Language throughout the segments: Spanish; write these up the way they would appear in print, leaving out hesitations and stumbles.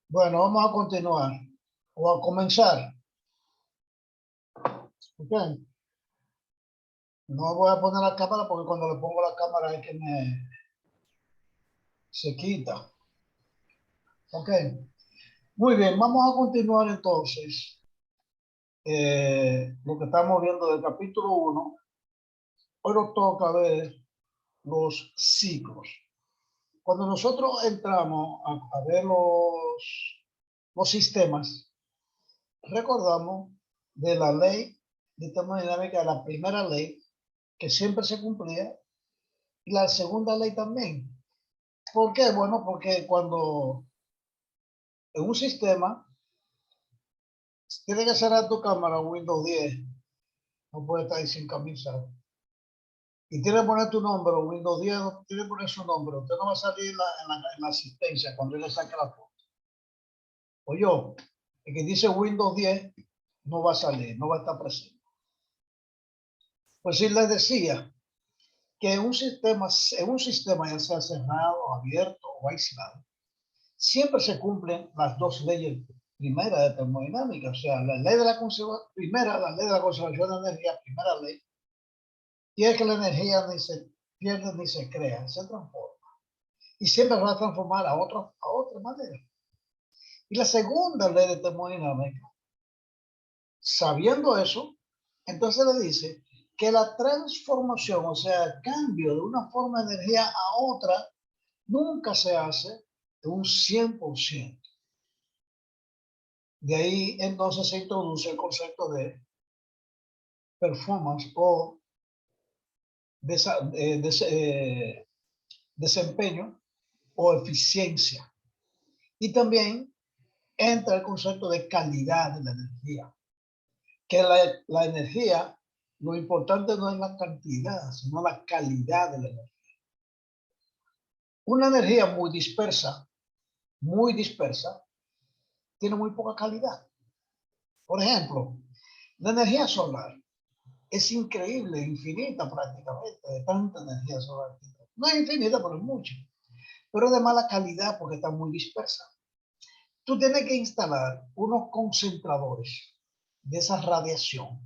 Bueno, vamos a continuar o a comenzar. Okay. No voy a poner la cámara porque cuando le pongo la cámara es que se quita. Ok. Muy bien, vamos a continuar entonces lo que estamos viendo del capítulo 1. Hoy nos toca ver los ciclos. Cuando nosotros entramos a ver los sistemas, recordamos de la ley de termodinámica, la primera ley que siempre se cumplía y la segunda ley también. ¿Por qué? Bueno, porque cuando en un sistema tiene que cerrar tu cámara Windows 10, no puede estar ahí sin camisa. Y tiene que poner tu nombre, Windows 10, no tiene que poner su nombre. Usted no va a salir en la asistencia cuando él le saque la foto. O yo, el que dice Windows 10 no va a salir, no va a estar presente. Pues si les decía que en un sistema ya sea cerrado, abierto o aislado, siempre se cumplen las dos leyes primeras de termodinámica. O sea, la ley de la conservación, la ley de la conservación de energía, primera ley, y es que la energía ni se pierde ni se crea, se transforma. Y siempre va a transformar a otra manera. Y la segunda ley de termodinámica, sabiendo eso, entonces le dice que la transformación, o sea, el cambio de una forma de energía a otra, nunca se hace de un 100%. De ahí entonces se introduce el concepto de performance o desempeño o eficiencia. Y también entra el concepto de calidad de la energía. Que la energía, lo importante no es la cantidad, sino la calidad de la energía. Una energía muy dispersa, tiene muy poca calidad. Por ejemplo, la energía solar es increíble, infinita prácticamente, de tanta energía solar. No es infinita, pero es mucha. Pero es de mala calidad porque está muy dispersa. Tú tienes que instalar unos concentradores de esa radiación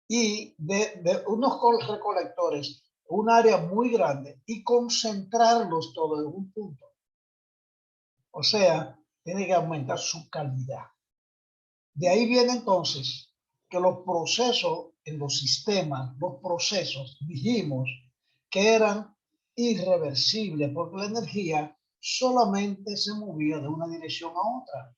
y de unos recolectores, un área muy grande y concentrarlos todos en un punto. O sea, tiene que aumentar su calidad. De ahí viene entonces que los procesos en los sistemas, dijimos que eran irreversibles porque la energía solamente se movía de una dirección a otra.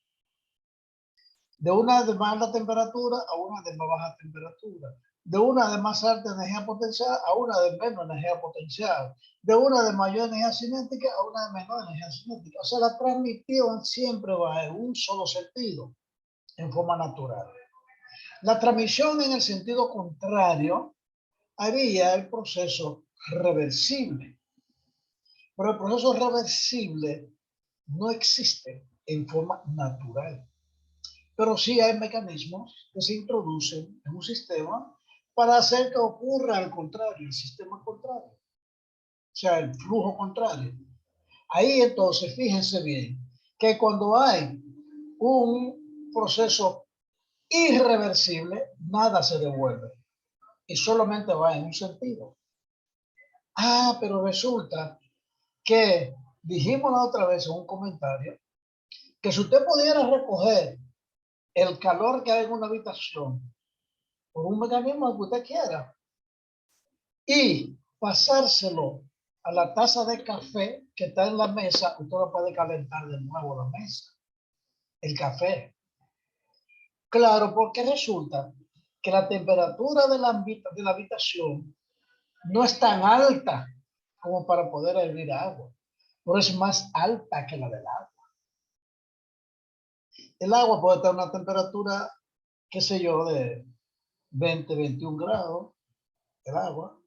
De una de más alta temperatura a una de más baja temperatura. De una de más alta energía potencial a una de menos energía potencial. De una de mayor energía cinética a una de menor energía cinética. O sea, la transmisión siempre va en un solo sentido, en forma natural. La transmisión en el sentido contrario haría el proceso reversible. Pero el proceso reversible no existe en forma natural. Pero sí hay mecanismos que se introducen en un sistema para hacer que ocurra al contrario, el sistema contrario. O sea, el flujo contrario. Ahí entonces, fíjense bien, que cuando hay un proceso irreversible, nada se devuelve y solamente va en un sentido. Ah, pero resulta que dijimos la otra vez en un comentario que si usted pudiera recoger el calor que hay en una habitación por un mecanismo que usted quiera y pasárselo a la taza de café que está en la mesa, usted lo puede calentar de nuevo la mesa, el café. Claro, porque resulta que la temperatura de la habitación no es tan alta como para poder hervir agua, pero es más alta que la del agua. El agua puede estar a una temperatura, qué sé yo, de 20, 21 grados, el agua,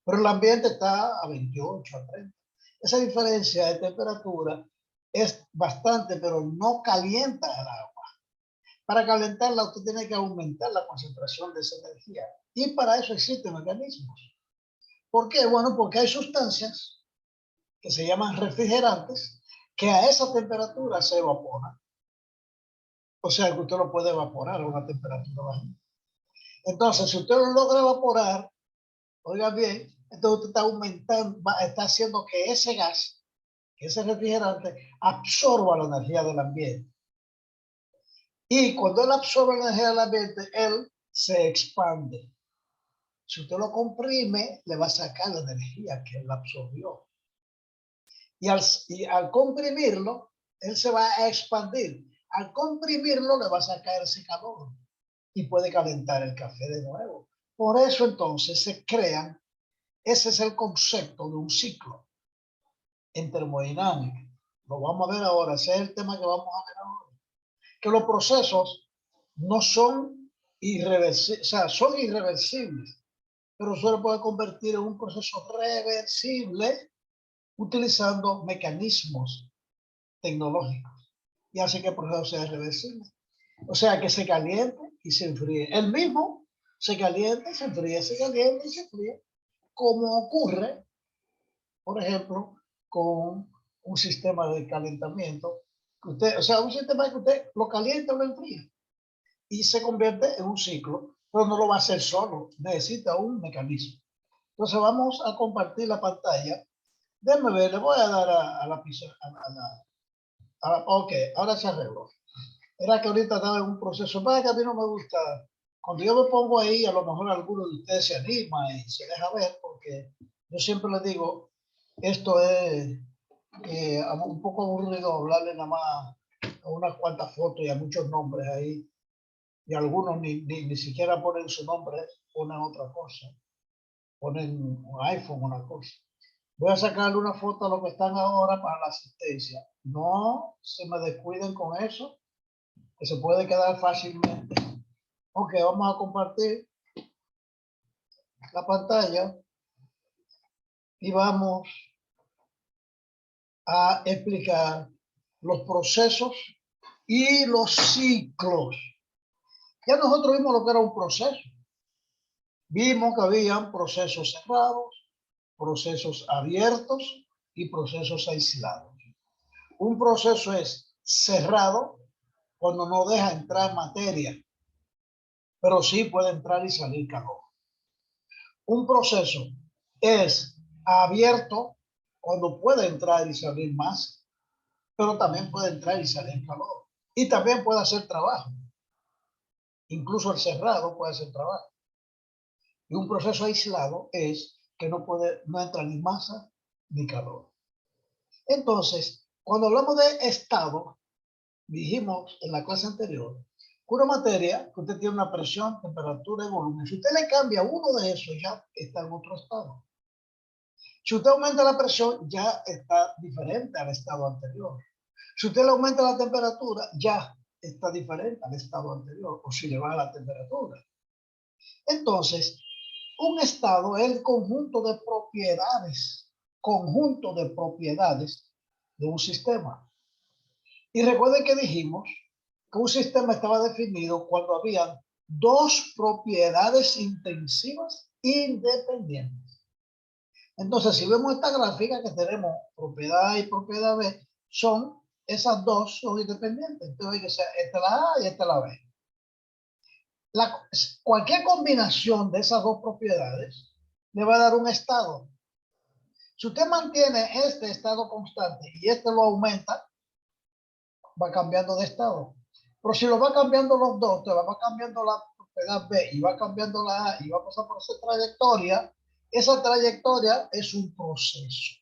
pero el ambiente está a 28, a 30. Esa diferencia de temperatura es bastante, pero no calienta el agua. Para calentarla usted tiene que aumentar la concentración de esa energía y para eso existen mecanismos. ¿Por qué? Bueno, porque hay sustancias que se llaman refrigerantes que a esa temperatura se evaporan. O sea, que usted lo puede evaporar a una temperatura baja. Entonces, si usted lo logra evaporar, oiga bien, entonces usted está aumentando, está haciendo que ese gas, que ese refrigerante, absorba la energía del ambiente. Y cuando él absorbe la energía del ambiente, él se expande. Si usted lo comprime, le va a sacar la energía que él absorbió. Y al comprimirlo, él se va a expandir. Al comprimirlo, le va a sacar ese calor y puede calentar el café de nuevo. Por eso entonces se crean, ese es el concepto de un ciclo en termodinámica. Lo vamos a ver ahora, ese es el tema que vamos a ver ahora. Que los procesos no son irreversibles, o sea, son irreversibles, pero se puede convertir en un proceso reversible utilizando mecanismos tecnológicos y hace que el proceso sea reversible. O sea, que se caliente y se enfríe. El mismo se calienta y se enfríe, se calienta y se enfríe, como ocurre, por ejemplo, con un sistema de calentamiento. Que usted, o sea, un sistema que usted lo calienta o lo enfría y se convierte en un ciclo, pero no lo va a hacer solo, necesita un mecanismo. Entonces vamos a compartir la pantalla. Déjenme ver, le voy a dar a la pizarra, ok, ahora se arregló. Era que ahorita estaba en un proceso, para que a mí no me gusta, cuando yo me pongo ahí, a lo mejor alguno de ustedes se anima y se deja ver, porque yo siempre les digo, esto es un poco aburrido hablarle nada más a unas cuantas fotos y a muchos nombres ahí, y algunos ni siquiera ponen su nombre, ponen otra cosa, ponen un iPhone, una cosa. Voy a sacarle una foto a los que están ahora para la asistencia. No se me descuiden con eso, que se puede quedar fácilmente. Ok, vamos a compartir la pantalla y vamos a explicar los procesos y los ciclos. Ya nosotros vimos lo que era un proceso. Vimos que habían procesos cerrados, procesos abiertos y procesos aislados. Un proceso es cerrado cuando no deja entrar materia, pero sí puede entrar y salir calor. Un proceso es abierto cuando puede entrar y salir masa, pero también puede entrar y salir calor. Y también puede hacer trabajo. Incluso el cerrado puede hacer trabajo. Y un proceso aislado es que no entra ni masa ni calor. Entonces, cuando hablamos de estado, dijimos en la clase anterior, que una materia, que usted tiene una presión, temperatura y volumen, si usted le cambia uno de esos, ya está en otro estado. Si usted aumenta la presión, ya está diferente al estado anterior. Si usted le aumenta la temperatura, ya está diferente al estado anterior, o si le baja la temperatura. Entonces, un estado es el conjunto de propiedades de un sistema. Y recuerden que dijimos que un sistema estaba definido cuando había dos propiedades intensivas independientes. Entonces, si vemos esta gráfica que tenemos propiedad A y propiedad B, esas dos son independientes. Entonces, esta es la A y esta es la B. Cualquier combinación de esas dos propiedades le va a dar un estado. Si usted mantiene este estado constante y este lo aumenta, va cambiando de estado. Pero si lo va cambiando los dos, te va cambiando la propiedad B y va cambiando la A y va a pasar por esa trayectoria es un proceso.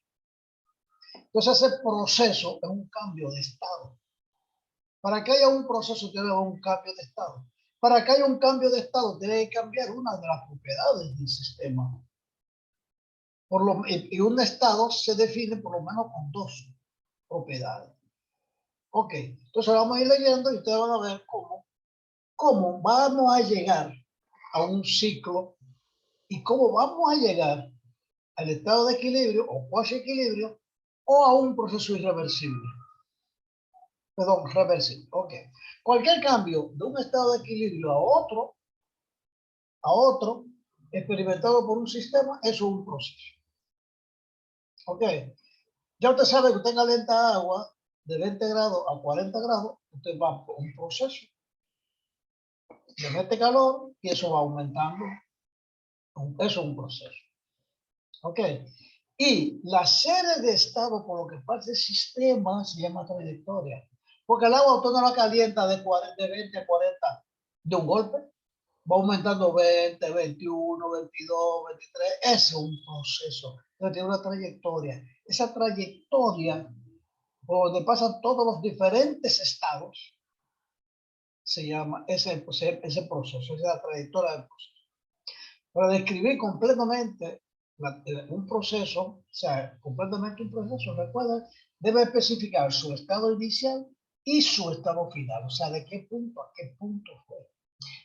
Entonces ese proceso es un cambio de estado. Para que haya un proceso tiene que haber un cambio de estado. Para que haya un cambio de estado tiene que cambiar una de las propiedades del sistema. Y un estado se define por lo menos con dos propiedades. Ok, entonces vamos a ir leyendo y ustedes van a ver cómo vamos a llegar a un ciclo y cómo vamos a llegar al estado de equilibrio o cuasi equilibrio o a un proceso irreversible. Perdón, reversible. Ok. Cualquier cambio de un estado de equilibrio a otro, experimentado por un sistema, eso es un proceso. ¿Ok? Ya usted sabe que usted calienta agua de 20 grados a 40 grados, usted va por un proceso, le mete calor y eso va aumentando. Eso es un proceso. ¿Ok? Y la serie de estado por lo que pasa el sistema se llama trayectoria. Porque el agua usted no la calienta de 20 a 40 de un golpe. Va aumentando 20, 21, 22, 23. Ese es un proceso. Entonces tiene una trayectoria. Esa trayectoria, por donde pasan todos los diferentes estados, se llama ese proceso, esa es la trayectoria del proceso. Para describir completamente un proceso, o sea, completamente un proceso, recuerda, debe especificar su estado inicial y su estado final, o sea, de qué punto a qué punto fue.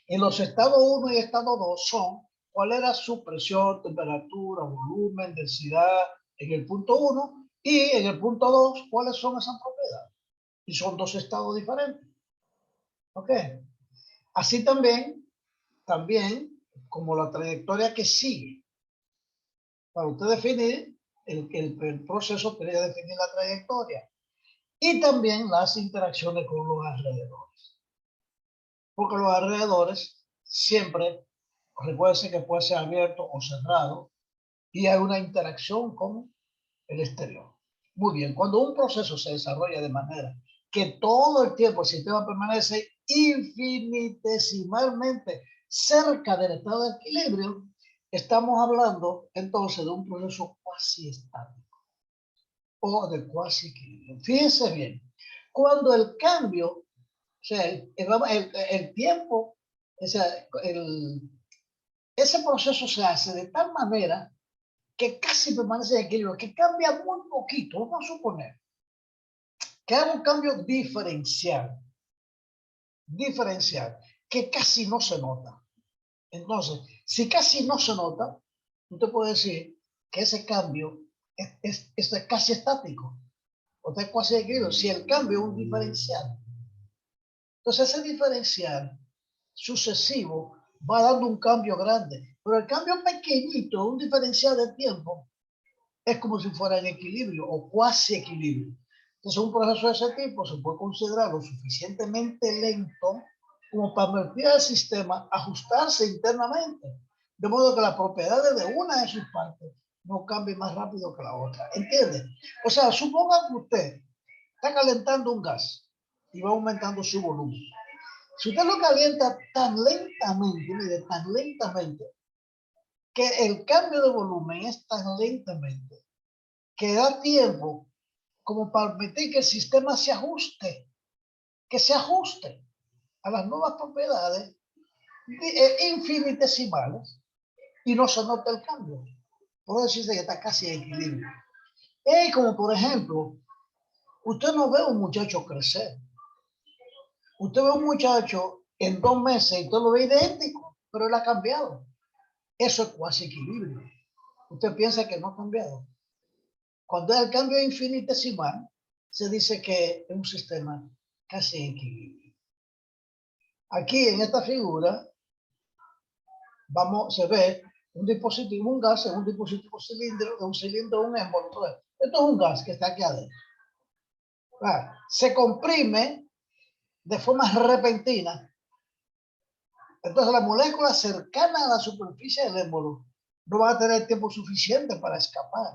En los estados 1 y estado 2 son cuál era su presión, temperatura, volumen, densidad en el punto 1 y en el punto 2 cuáles son esas propiedades. Y son dos estados diferentes. ¿Ok? Así también como la trayectoria que sigue. Para usted definir el proceso, tiene que definir la trayectoria. Y también las interacciones con los alrededores. Porque los alrededores siempre, recuerden que puede ser abierto o cerrado, y hay una interacción con el exterior. Muy bien, cuando un proceso se desarrolla de manera que todo el tiempo el sistema permanece infinitesimalmente cerca del estado de equilibrio, estamos hablando entonces de un proceso cuasi estático o de cuasi equilibrio. Fíjense bien, cuando el cambio, o sea, el tiempo, o sea, ese proceso se hace de tal manera que casi permanece en equilibrio, que cambia muy poquito. Vamos a suponer que hay un cambio diferencial, que casi no se nota. Entonces, si casi no se nota, usted puede decir que ese cambio es casi estático, o está casi equilibrio, si el cambio es un diferencial. Entonces, ese diferencial sucesivo va dando un cambio grande, pero el cambio pequeñito, un diferencial de tiempo, es como si fuera en equilibrio o cuasi equilibrio. Entonces, un proceso de ese tipo se puede considerar lo suficientemente lento como para permitir al sistema ajustarse internamente, de modo que las propiedades de una de sus partes no cambien más rápido que la otra. ¿Entiende? O sea, suponga que usted está calentando un gas y va aumentando su volumen. Si usted lo calienta tan lentamente, mire, tan lentamente, que el cambio de volumen es tan lentamente que da tiempo como para permitir que el sistema que se ajuste a las nuevas propiedades infinitesimales y no se nota el cambio. Puedo decirse que está casi en equilibrio. Como por ejemplo, usted no ve a un muchacho crecer. Usted ve a un muchacho en 2 meses y usted lo ve idéntico, pero él ha cambiado. Eso es cuasi equilibrio. Usted piensa que no ha cambiado. Cuando el cambio es infinitesimal, se dice que es un sistema casi en equilibrio. Aquí en esta figura se ve un dispositivo, un gas, un dispositivo cilíndrico, un cilindro, un émbolo. Esto es un gas que está aquí adentro. Se comprime de forma repentina. Entonces las moléculas cercanas a la superficie del émbolo no van a tener tiempo suficiente para escapar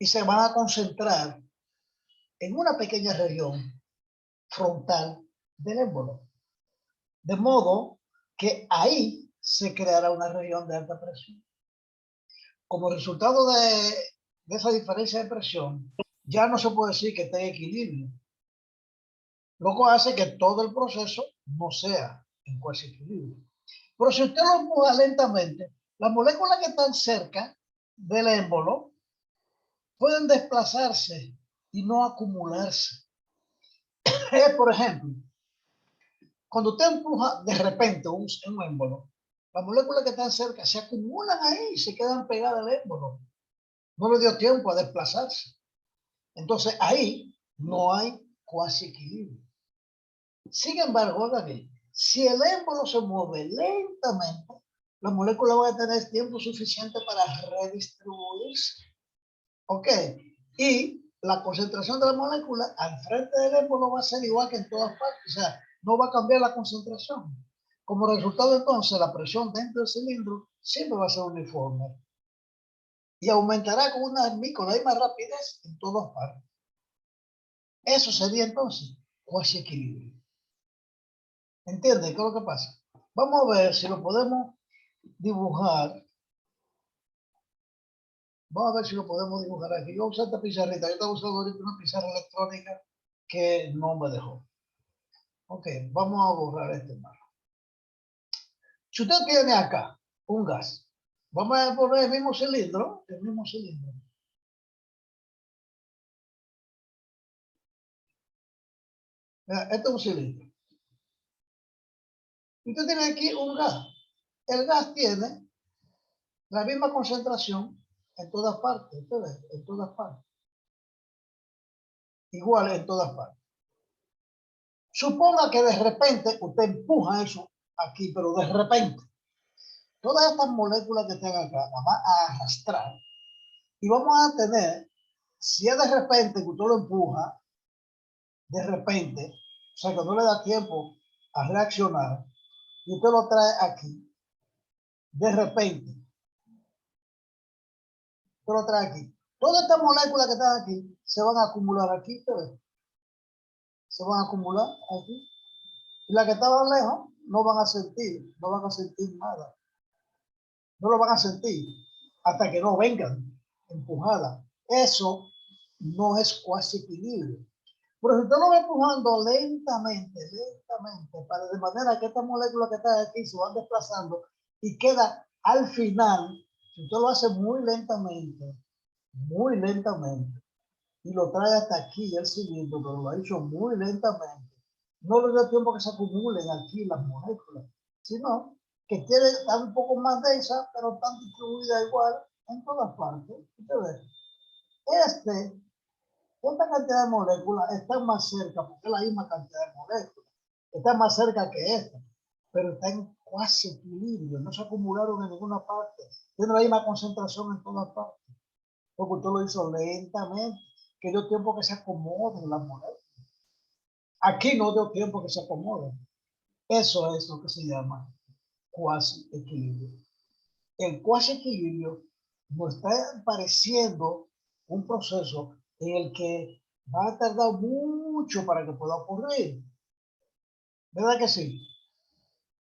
y se van a concentrar en una pequeña región frontal del émbolo. De modo que ahí se creará una región de alta presión. Como resultado de esa diferencia de presión, ya no se puede decir que esté en equilibrio, lo que hace que todo el proceso no sea en cuasi equilibrio. Pero si usted lo empuja lentamente, las moléculas que están cerca del émbolo pueden desplazarse y no acumularse. Por ejemplo, cuando usted empuja de repente un émbolo, las moléculas que están cerca se acumulan ahí y se quedan pegadas al émbolo. No le dio tiempo a desplazarse. Entonces ahí no hay cuasi equilibrio. Sin embargo, si el émbolo se mueve lentamente, la molécula va a tener tiempo suficiente para redistribuirse. ¿Ok? Y la concentración de la molécula al frente del émbolo va a ser igual que en todas partes. O sea, no va a cambiar la concentración. Como resultado, entonces, la presión dentro del cilindro siempre va a ser uniforme. Y aumentará con la misma rapidez en todas partes. Eso sería entonces cuasi equilibrio. ¿Entiendes qué es lo que pasa? Vamos a ver si lo podemos dibujar. Vamos a ver si lo podemos dibujar aquí. Yo usé esta pizarrita. Yo estaba usando ahorita una pizarra electrónica que no me dejó. Ok, vamos a borrar este marco. Si usted tiene acá un gas, vamos a poner el mismo cilindro, Mira, este es un cilindro. Usted tiene aquí un gas. El gas tiene la misma concentración en todas partes, ¿ustedes? En todas partes. Igual en todas partes. Suponga que de repente usted empuja eso aquí, pero de repente todas estas moléculas que están acá las va a arrastrar y vamos a tener, si es de repente que usted lo empuja, de repente, o sea que no le da tiempo a reaccionar y usted lo trae aquí, de repente, usted lo trae aquí. Todas estas moléculas que están aquí se van a acumular aquí, ¿ves? Se van a acumular aquí. Y las que estaban lejos no van a sentir nada. No lo van a sentir hasta que no vengan empujadas. Eso no es cuasi equilibrio. Pero si usted lo va empujando lentamente, de manera que estas moléculas que están aquí se van desplazando y queda al final, si usted lo hace muy lentamente, y lo trae hasta aquí el cilindro, pero lo ha hecho muy lentamente, no le da tiempo que se acumulen aquí las moléculas, sino que quiere estar un poco más densa, pero están distribuidas igual en todas partes. Usted ve, esta cantidad de moléculas está más cerca, porque es la misma cantidad de moléculas, está más cerca que esta, pero está en cuasi equilibrio, no se acumularon en ninguna parte, tiene la misma concentración en todas partes, porque usted lo hizo lentamente, que dio tiempo que se acomoden las moléculas. Aquí no dio tiempo que se acomoden. Eso es lo que se llama cuasi equilibrio. El cuasi equilibrio nos está pareciendo un proceso en el que va a tardar mucho para que pueda ocurrir. ¿Verdad que sí?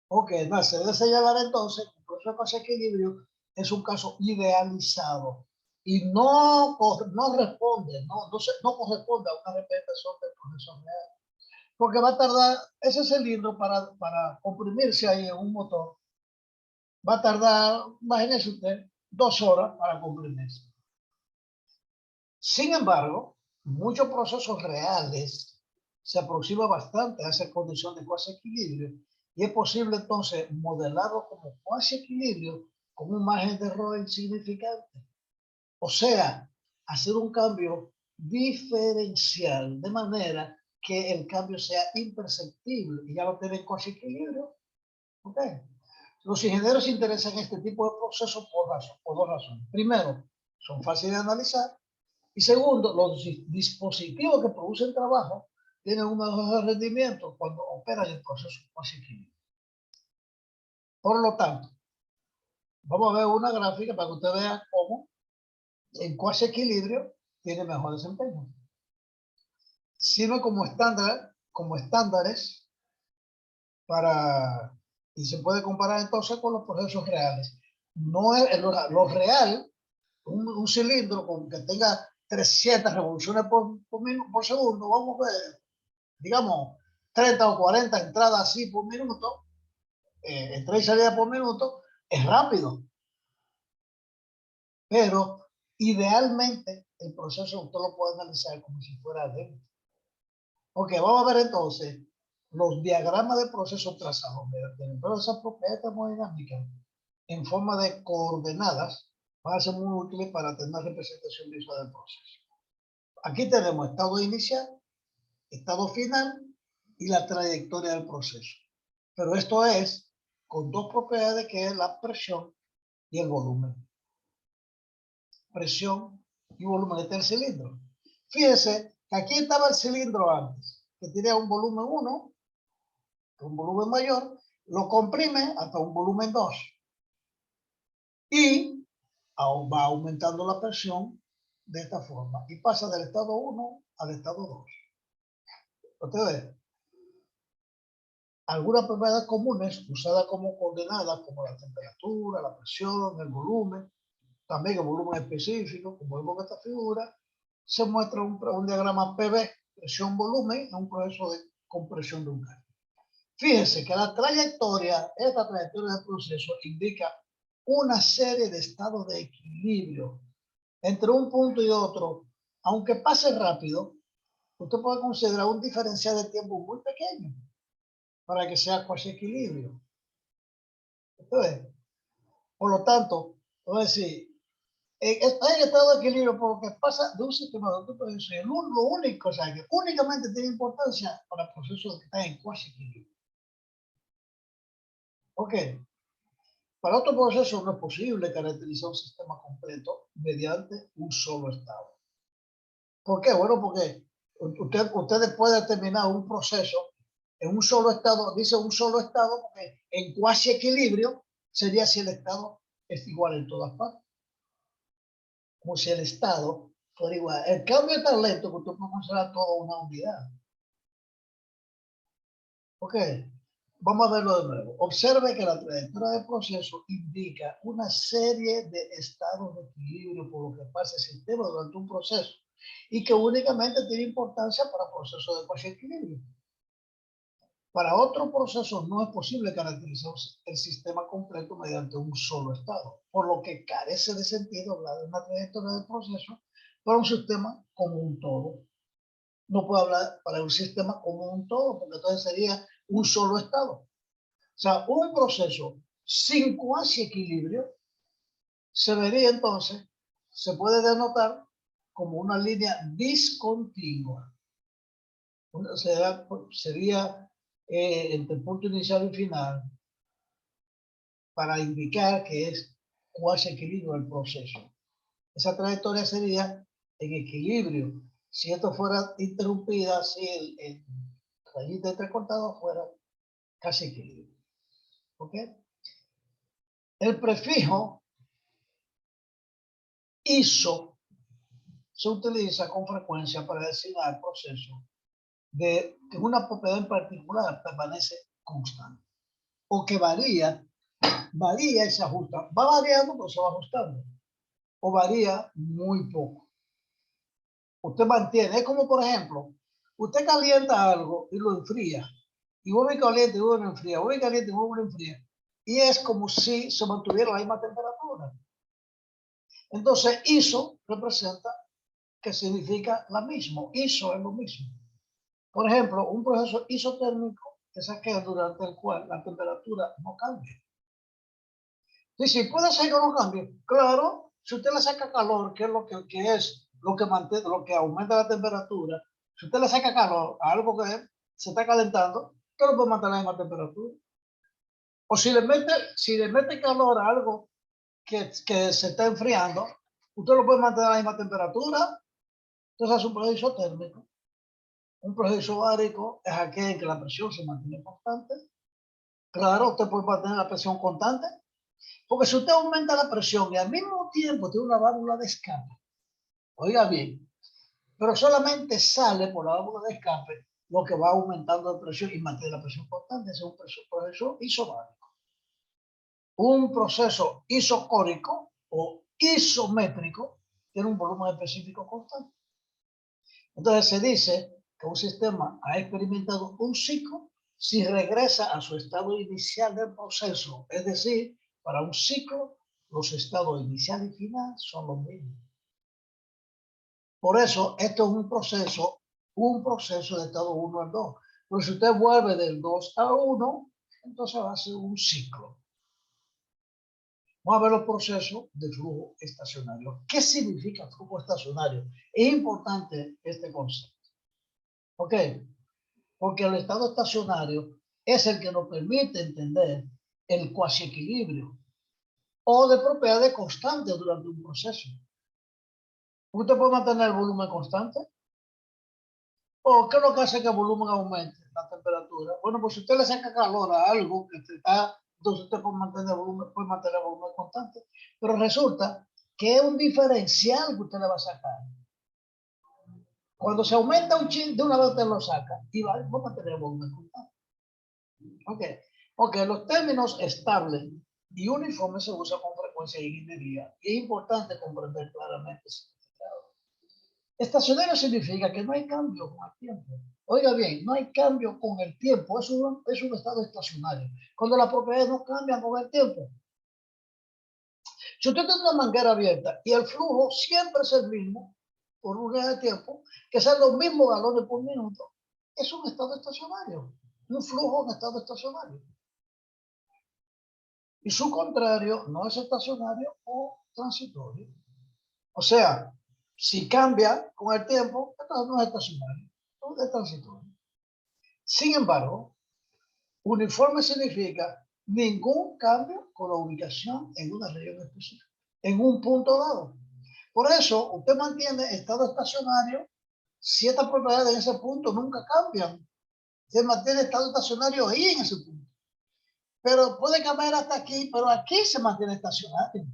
Ok, no, se debe señalar entonces que el proceso de cuasi equilibrio es un caso idealizado y no responde, no corresponde a una representación del proceso real. Porque va a tardar ese cilindro para comprimirse ahí en un motor. Va a tardar, imagínese usted, 2 horas para comprimirse. Sin embargo, muchos procesos reales se aproximan bastante a esa condición de cuasi equilibrio y es posible entonces modelarlo como cuasi equilibrio con un margen de error insignificante. O sea, hacer un cambio diferencial de manera que el cambio sea imperceptible y ya lo tienen cuasi equilibrio. ¿Okay? Los ingenieros se interesan en este tipo de procesos por dos razones. Primero, son fáciles de analizar. Y segundo, los dispositivos que producen trabajo tienen un mejor rendimiento cuando operan el proceso cuasi equilibrio. Por lo tanto, vamos a ver una gráfica para que usted vea cómo en cuasi equilibrio tiene mejor desempeño. Sirve como estándares y se puede comparar entonces con los procesos reales. No es lo real, un cilindro con que tenga 300 revoluciones por segundo, vamos a ver, digamos, 30 o 40 entradas así por minuto, entrada y salida por minuto, es rápido. Pero idealmente el proceso usted lo puede analizar como si fuera lento. Ok, vamos a ver entonces los diagramas de proceso trazados mediante esas propiedades termodinámicas en forma de coordenadas van a ser muy útiles para tener representación visual del proceso. Aquí tenemos estado inicial, estado final y la trayectoria del proceso. Pero esto es con dos propiedades que es la presión y el volumen. Presión y volumen. Este es el cilindro. Fíjense que aquí estaba el cilindro antes, que tenía un volumen 1, un volumen mayor, lo comprime hasta un volumen 2. Y va aumentando la presión de esta forma. Y pasa del estado 1 al estado 2. Ustedes, algunas propiedades comunes usadas como coordenadas, como la temperatura, la presión, el volumen, también el volumen específico, como vemos en esta figura, se muestra un diagrama PV, presión-volumen, en un proceso de compresión de un gas. Fíjense que esta trayectoria del proceso indica una serie de estados de equilibrio entre un punto y otro. Aunque pase rápido, usted puede considerar un diferencial de tiempo muy pequeño para que sea cuasi equilibrio. Entonces, por lo tanto, voy a decir, está en estado de equilibrio porque pasa de un sistema a otro proceso. Y lo único, o sea, que únicamente tiene importancia para procesos que están en cuasi equilibrio. Ok. Para otro proceso no es posible caracterizar un sistema completo mediante un solo estado. ¿Por qué? Bueno, porque ustedes pueden determinar un proceso en un solo estado, dice un solo estado, porque en cuasi equilibrio sería si el estado es igual en todas partes. Como si el estado fuera igual. El cambio es tan lento que usted puede considerar toda una unidad. Ok, vamos a verlo de nuevo. Observe que la trayectoria del proceso indica una serie de estados de equilibrio por lo que pasa el sistema durante un proceso y que únicamente tiene importancia para procesos de cuasi equilibrio. Para otro proceso no es posible caracterizar el sistema completo mediante un solo estado, por lo que carece de sentido hablar de una trayectoria del proceso para un sistema como un todo. No puedo hablar para un sistema como un todo, porque entonces sería un solo estado. O sea, un proceso sin cuasi equilibrio se vería entonces, se puede denotar como una línea discontinua. Sería entre el punto inicial y final para indicar que es cuasi equilibrio el proceso. Esa trayectoria sería en equilibrio. Si esto fuera interrumpida, si el rayita entrecortado fuera casi equilibrio. ¿Ok? El prefijo iso se utiliza con frecuencia para designar el proceso de que una propiedad en particular permanece constante o que varía y se ajusta. Va variando, pero se va ajustando. O varía muy poco. Usted mantiene, es como por ejemplo, usted calienta algo y lo enfría. Y vuelve caliente y vuelve a enfriar, vuelve caliente y vuelve a enfriar. Y es como si se mantuviera la misma temperatura. Entonces, ISO representa que significa la misma. ISO es lo mismo. Por ejemplo, un proceso isotérmico es aquel durante el cual la temperatura no cambia. Dice, ¿puede ser que no cambie? Claro, si usted le saca calor, que es lo que aumenta la temperatura, si usted le saca calor a algo que se está calentando, usted lo puede mantener la misma temperatura. O si le mete calor a algo que se está enfriando, usted lo puede mantener a la misma temperatura. Entonces es un proceso térmico. Un proceso bárico es aquel en que la presión se mantiene constante. Claro, usted puede mantener la presión constante, porque si usted aumenta la presión y al mismo tiempo tiene una válvula de escape, oiga bien, pero solamente sale por la válvula de escape lo que va aumentando la presión y mantiene la presión constante, es un proceso isobárico. Un proceso isocórico o isométrico tiene un volumen específico constante. Entonces se dice que un sistema ha experimentado un ciclo si regresa a su estado inicial del proceso. Es decir, para un ciclo, los estados inicial y final son los mismos. Por eso, esto es un proceso de estado 1 al 2. Pero si usted vuelve del 2 a 1, entonces va a ser un ciclo. Vamos a ver los procesos de flujo estacionario. ¿Qué significa flujo estacionario? Es importante este concepto. ¿Ok? Porque el estado estacionario es el que nos permite entender el cuasi equilibrio o de propiedades constantes durante un proceso. ¿Usted puede mantener el volumen constante? ¿O qué es lo que hace que el volumen aumente? La temperatura. Bueno, pues si usted le saca calor a algo que está, entonces usted puede mantener el volumen constante. Pero resulta que es un diferencial que usted le va a sacar. Cuando se aumenta un chin, de una vez usted lo saca y va a mantener el volumen constante. Ok, los términos estable y uniforme se usan con frecuencia en ingeniería y es importante comprender claramente el significado. Estacionario significa que no hay cambio con el tiempo. Oiga bien, no hay cambio con el tiempo, es un estado estacionario. Cuando las propiedades no cambian con el tiempo. Si usted tiene una manguera abierta y el flujo siempre es el mismo por un día de tiempo, que sean los mismos galones por minuto, es un estado estacionario, un flujo en estado estacionario. Y su contrario no es estacionario o transitorio. O sea, si cambia con el tiempo, entonces no es estacionario, es transitorio. Sin embargo, uniforme significa ningún cambio con la ubicación en una región específica, en un punto dado. Por eso, usted mantiene estado estacionario si estas propiedades en ese punto nunca cambian. Se mantiene estado estacionario ahí en ese punto. Pero puede cambiar hasta aquí, pero aquí se mantiene estacionario.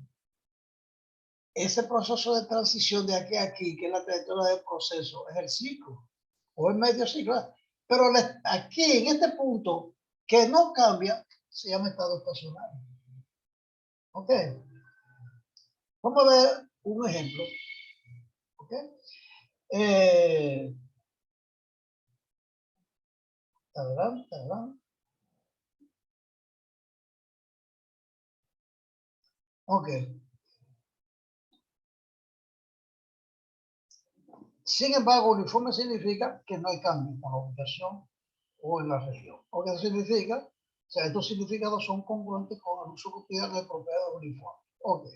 Ese proceso de transición de aquí a aquí, que es la trayectoria del proceso, es el ciclo o el medio ciclo. Pero aquí, en este punto, que no cambia, se llama estado estacionario. ¿Ok? Vamos a ver un ejemplo. ¿Ok? Adelante, adelante. Ok. Sin embargo, uniforme significa que no hay cambio con la ubicación o en la región. ¿O qué significa? O sea, estos significados son congruentes con el uso cotidiano de propiedades uniformes. Ok.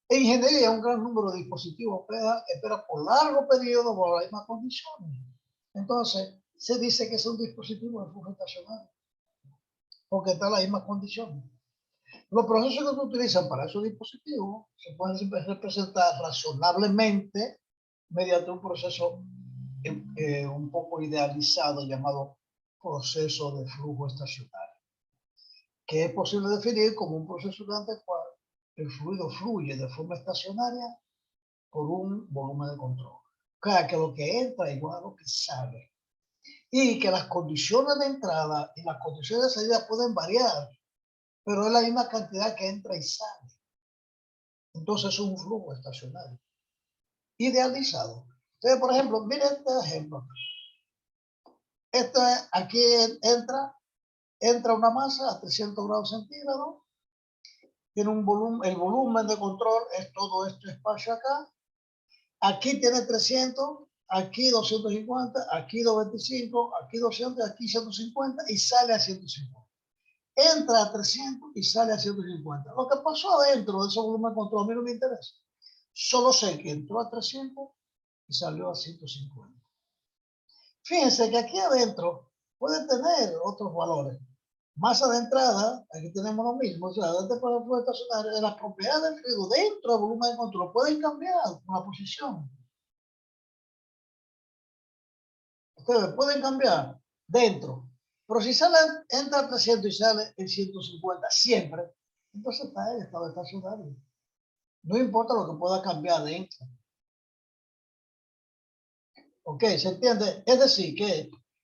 En ingeniería, un gran número de dispositivos espera por largo periodo por las mismas condiciones. Entonces, se dice que es un dispositivo de flujo estacionario, porque está en las mismas condiciones. Los procesos que se utilizan para esos dispositivos se pueden representar razonablemente mediante un proceso un poco idealizado llamado proceso de flujo estacionario, que es posible definir como un proceso durante el cual el fluido fluye de forma estacionaria por un volumen de control. O sea, que lo que entra es igual a lo que sale. Y que las condiciones de entrada y las condiciones de salida pueden variar, pero es la misma cantidad que entra y sale. Entonces es un flujo estacionario. Idealizado. Entonces, por ejemplo, miren este ejemplo. Aquí entra una masa a 300 grados centígrados, tiene un volumen, el volumen de control es todo este espacio acá. Aquí tiene 300, aquí 250, aquí 225, aquí 200, aquí 150 y sale a 150. Entra a 300 y sale a 150. Lo que pasó adentro de ese volumen de control a mí no me interesa. Solo sé que entró a 300 y salió a 150. Fíjense que aquí adentro puede tener otros valores. Masa de entrada, aquí tenemos lo mismo, o sea, desde por ejemplo estacionario, las propiedades del fluido dentro del volumen de control pueden cambiar con la posición. Ustedes pueden cambiar dentro, pero si entra a 300 y sale en 150 siempre, entonces está en estado estacionario. No importa lo que pueda cambiar dentro. ¿Ok? ¿Se entiende? Es decir, que